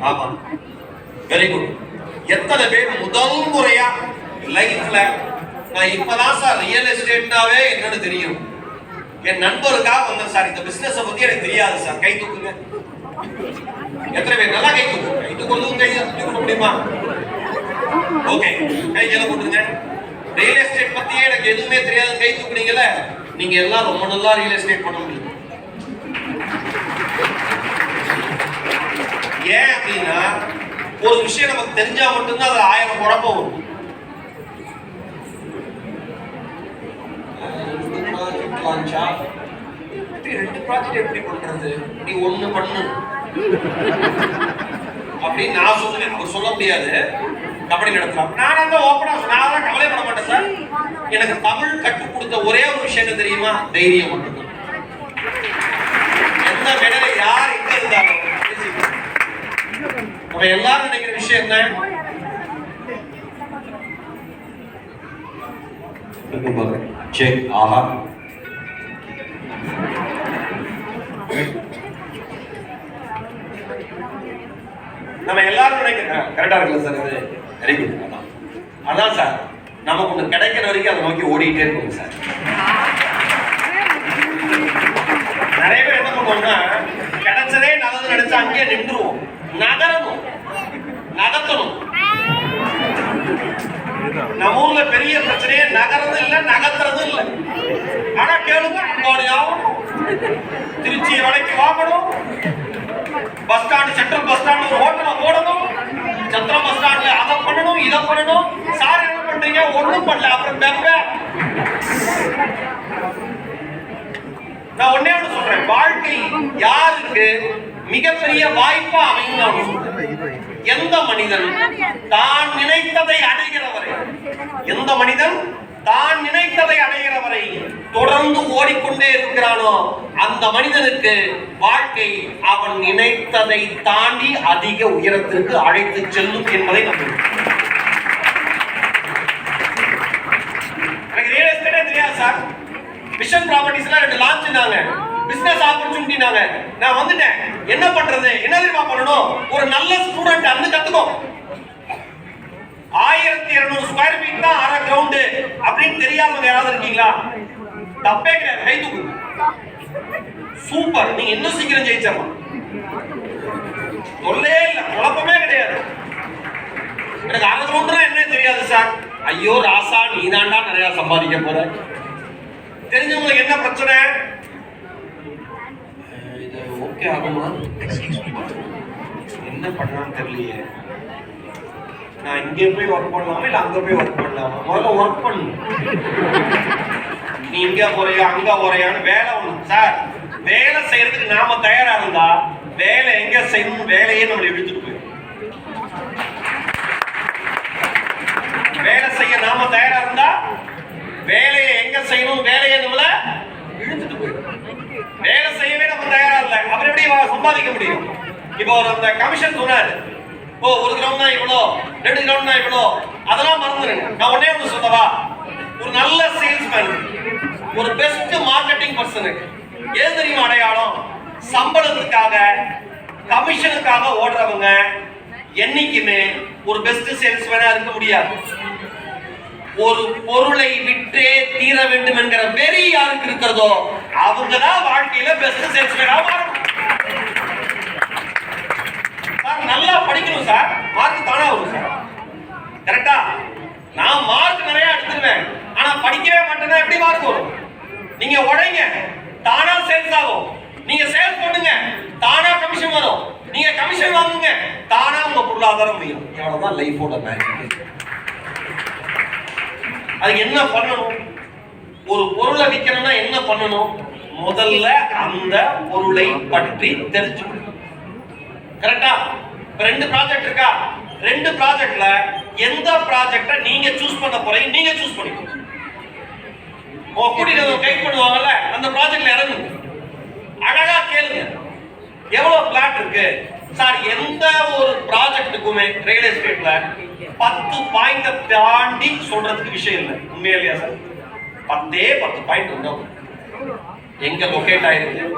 ஆமா, very good. எத்தனை பேர் முதல் முறையா லைஃப்ல நான் இப்பதான் சார் ரியல் எஸ்டேட்னாவே என்னன்னு தெரியும், என் நண்பருக்காக வந்தேன் சார், இந்த பிசினஸ் பத்தி எனக்கு தெரியாது சார், கை தூக்குங்க. எத்தனை பேர் நல்லா கை தூக்குங்க? கை தூக்குறதும் கை தூக்க முடியுமா? ஓகே, கை கீழே போட்டுருங்க. ரியல் எஸ்டேட் பத்தியே எனக்கு எதுவுமே தெரியாது கை தூக்குனீங்கல்ல, நீங்க எல்லாம் ரொம்ப நல்லா ரியல் எஸ்டேட் பண்ண முடியும். ஏன் அப்படின்னா ஒரு விஷயம் நமக்கு தெரிஞ்சா மட்டும்தான் அது 1000 குழப்பம் வரும். ரெண்டு ப்ராஜெக்ட் எப்படி பண்றது, நீ ஒண்ணு பண்ணு அப்படின்னு நான் சொல்லுவேன். அவர் சொல்ல முடியாது, கபடி நடத்தலாம். நான் அந்த ஓப்பனா நான் கவலைப்பட மாட்டேன் சார். எனக்கு தமிழ் கற்றுக் கொடுத்த ஒரே ஒரு விஷயம் தெரியுமா, தைரியம் மட்டும்தான். எந்த மேடையில யார் எங்க இருந்தாலும் நம்ம எல்லாரும் நினைக்கிற விஷயம் என்ன, செக் ஆஹா நம்ம எல்லாரும் நினைக்கிறோம் கரெக்டா இருக்குல்ல சார், இது வெரி குட். அதான் சார், நமக்கு ஒண்ணு கிடைக்கிற வரைக்கும் அதை நோக்கி ஓடிட்டே இருக்கும் சார். நிறைய பேர் என்ன பண்ணுவோம்னா, கிடைச்சதே நல்லது நினைச்சா அங்கேயே நின்றுவோம். நகரணும், நகர்த்தணும். நம்ம ஊர்ல பெரிய பிரச்சனையே நகர்றது இல்ல, நகர்த்துறது இல்ல. ஆனா கேளுங்க, ஆகணும், திருச்சி வடைக்கு வாங்கணும், bus stand, central bus stand ஒரு ஹோட்டலை போடணும், சத்திரம் பஸ் ஸ்டாண்ட்ல அதை பண்ணணும், இதை பண்ணணும். சார் என்ன பண்றீங்க? ஒண்ணும் பண்ணல. அப்புறம் பெப்ப நான் ஒன்னே ஒண்ணு சொல்றேன், வாழ்க்கை யாருக்கு மிகப்பெரிய வாய்ப்பா அமையும்? எந்த மனிதன் தான் நினைத்ததை அடைகிறவரை, எந்த மனிதன் தான் நினைத்ததை அடைகிறவரை தொடர்ந்து ஓடிக்கொண்டே இருக்கிறானோ அந்த மனிதனுக்கு வாழ்க்கை அவன் நினைத்ததை தாண்டி அதிக உயரத்திற்கு அழைத்து செல்லும் என்பதை நம்புகிறேன். எனக்கு ரியல் எஸ்டேட்டே தெரியாது சார். விஷன் ப்ராப்பர்ட்டிஸ்ல 2 லான்ச்னாங்க, பிசினஸ் ஆப்பர்ச்சுனிட்டினாங்க. நான் வந்துட்டேன். என்ன பண்றது, என்ன தெரியுமா பண்ணணும்? ஒரு நல்ல ஸ்டூடெண்ட் அந்த கத்துக்கோ. 1200 ஸ்கொயர் ஃபீட் தான் அரை கிரவுண்ட் அப்படின்னு தெரியாதவங்க யாராவது இருக்கீங்களா? தப்பே கிடையாது, கை தூக்குங்க. சூப்பர், நீங்க இன்னும் சீக்கிரம் ஜெயிச்சிடலாம். தொல்லே இல்ல, குழப்பமே கிடையாது. எனக்கு அரை கிரவுண்ட்னா என்ன தெரியாது சார். ஐயோ ராசா, நீ தாண்டா நிறைய சம்பாதிக்க போற. தெரிஞ்சவங்களுக்கு என்ன பிரச்சனை? இது ஓகே ஆகுமா, என்ன பண்ணலாம்னு தெரியலையே, நான் இங்கே போய் ஒர்க் பண்ணலாமா இல்ல அங்க போய் ஒர்க் பண்ணலாமா? முதல்ல ஒர்க் பண்ணு. நீ இங்க போறியா அங்க போறியான்னு வேலை ஒண்ணு சார். வேலை செய்யறதுக்கு நாம தயாரா இருந்தா வேலை எங்க செய்யணும், வேலையே நம்மளை இழுத்துட்டு போயிடும். வேலை செய்ய நாம தயாரா இருந்தா வேலையை எங்க செய்யணும், வேலையை நம்மள இழுத்துட்டு போயிடும். வேலை செய்யவே நம்ம தயாரா இல்லை, அப்புறம் எப்படி சம்பாதிக்க முடியும்? இப்போ அந்த கமிஷன் சொன்னாரு, ஓ 1 கிரவுண்ட் தான் இவ்வளோ, 2 கிரவுண்ட் தான் இவ்வளோ, அதெல்லாம் மறந்துடுங்க. நான் ஒன்னே ஒன்று சொல்லவா, ஒரு நல்ல சேல்ஸ்மேன், ஒரு பெஸ்ட் மார்க்கெட்டிங் பர்சனுக்கு ஏது தெரியுமா அடையாளம்? சம்பளத்துக்காக கமிஷனுக்காக ஓடுறவங்க என்னைக்குமே ஒரு பெஸ்ட் சேல்ஸ்மேனா இருக்க முடியாது. ஒரு பொருளை விற்றே தீர வேண்டும் என்கிற வெறி யாருக்கு இருக்கிறதோ அவங்க தான் வாழ்க்கையில பெஸ்ட் சேல்ஸ்மேனா மாறணும். நல்லா படிக்கணும் சார், மார்க் தானா வரும் சார். கரெக்டா? நான் மார்க் நிறைய எடுத்துருவேன், ஆனா படிக்கவே மாட்டேன்னா எப்படி மார்க் வரும்? நீங்க உழைங்க, தானா சேல்ஸ் ஆகும். நீங்க சேல்ஸ் பண்ணுங்க, தானா கமிஷன் வரும். நீங்க கமிஷன் வாங்குங்க, தானா உங்க பொருளாதாரம் முடியும். இவ்வளவுதான் லைஃபோட மேஜிக். அதுக்கு என்ன பண்ணணும்? ஒரு பொருளை விற்கணும்னா என்ன பண்ணணும்? முதல்ல அந்த பொருளை பற்றி தெரிஞ்சுக்கணும். கரெக்டா? 2 ப்ராஜெக்ட் இருக்கா? 2 ப்ராஜெக்ட்ல எந்த ப்ராஜெக்ட நீங்க சூஸ் பண்ண போறீங்க, நீங்க சூஸ் பண்ணிக்கோங்க. கூட்டிட்டு கைட் பண்ணுவாங்கல்ல, அந்த ப்ராஜெக்ட்ல இறங்குங்க. அழகா கேளுங்க, எவ்வளவு பிளாட் இருக்கு சார்? எந்த ஒரு ப்ராஜெக்ட்டுக்குமே ரியல் எஸ்டேட்ல 10 பாயிண்ட் தாண்டி சொல்றதுக்கு விஷயம் இல்லை. உண்மையா இல்லையா சார்? 10 பாயிண்ட் இருந்தா எங்க லொகேட் ஆயிருக்கு,